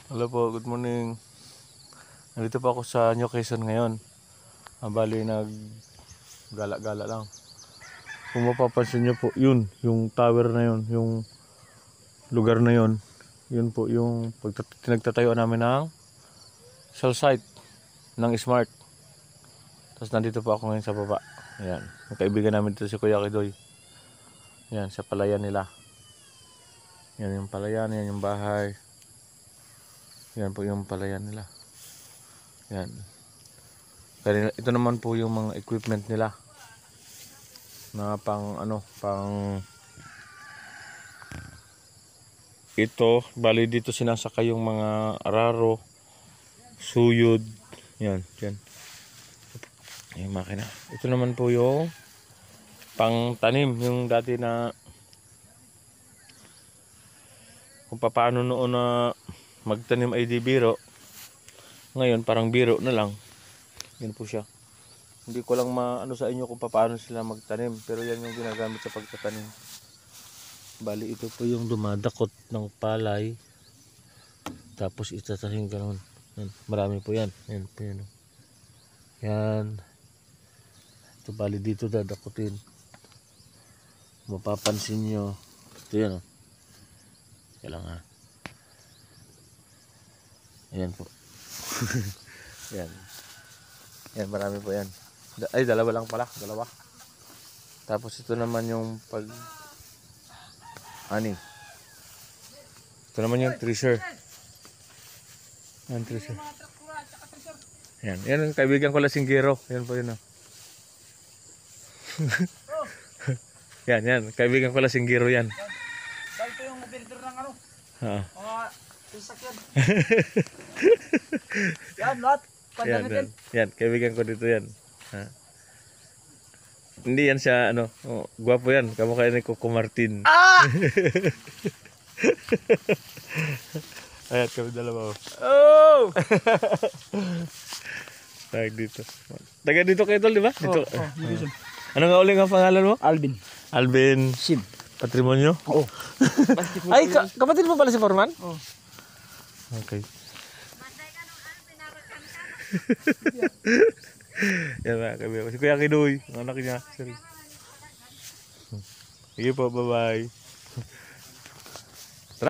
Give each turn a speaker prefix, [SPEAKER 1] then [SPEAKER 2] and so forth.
[SPEAKER 1] Hello po, good morning. Nandito po ako sa New Quezon ngayon. Bali nag-gala-gala lang. Kung mapapansin nyo po, yun, yung tower na yun, yung lugar na yun. Yun po yung pinagtatayuan namin ng cell site ng Smart. Tapos nandito po ako ngayon sa baba. Ayan, yung kaibigan namin dito si Kuya Kidoy. Ayan, sa palayan nila. Yan yung palayan, yan yung bahay. Yan po yung palayan nila. Yan. Ito naman po yung mga equipment nila na pang ito, bali dito sinasakay yung mga araro, suyod, yan, yung makina. Ito naman po yung pang tanim, yung dati na kung paano noon na magtanim ay di biro, ngayon parang biro na lang. Yan po siya. Hindi ko lang maano sa inyo kung paano sila magtanim, pero yan yung ginagamit sa pagtatanim. Bali ito po yung dumadakot ng palay, tapos itatanim ganoon. Yan, marami po yan. Yan po yan. Yan. Ito bali dito dadakutin. Mapapansin nyo. Ito yan. Kailangan. Ayan po. Yan. Yan, marami po yan. Ay, dalawa lang pala. Dalawa. Tapos ito naman yung ito naman yung treasure. Yan, treasure. Yan. Yan ang kaibigan ko Lasinggero. Yan po yun. Yan. Kaibigan ko Lasinggero yan.
[SPEAKER 2] Dahil ito yung builder ng ano? Mga sasakyan. Yan, lahat. Pandamitin.
[SPEAKER 1] Yan. Kaibigan ko dito yan. Hindi yan siya, gwapo yan. Kamukha ni Coco Martin.
[SPEAKER 2] Ah!
[SPEAKER 1] Ayan, kami dalawa.
[SPEAKER 2] Oh!
[SPEAKER 1] Tag dito. Taga dito kayo tol, di ba? Dito.
[SPEAKER 2] Dito.
[SPEAKER 1] Ano nga ulit ang pangalan mo?
[SPEAKER 2] Alvin.
[SPEAKER 1] Alvin
[SPEAKER 2] Sim.
[SPEAKER 1] Patrimonio?
[SPEAKER 2] Oo.
[SPEAKER 1] Ay, kapatid mo pala si Forman?
[SPEAKER 2] Oo.
[SPEAKER 1] Okay. Yan mga kaibigan. Si Kuya Kidoy, ang anak niya. Sige po, bye-bye.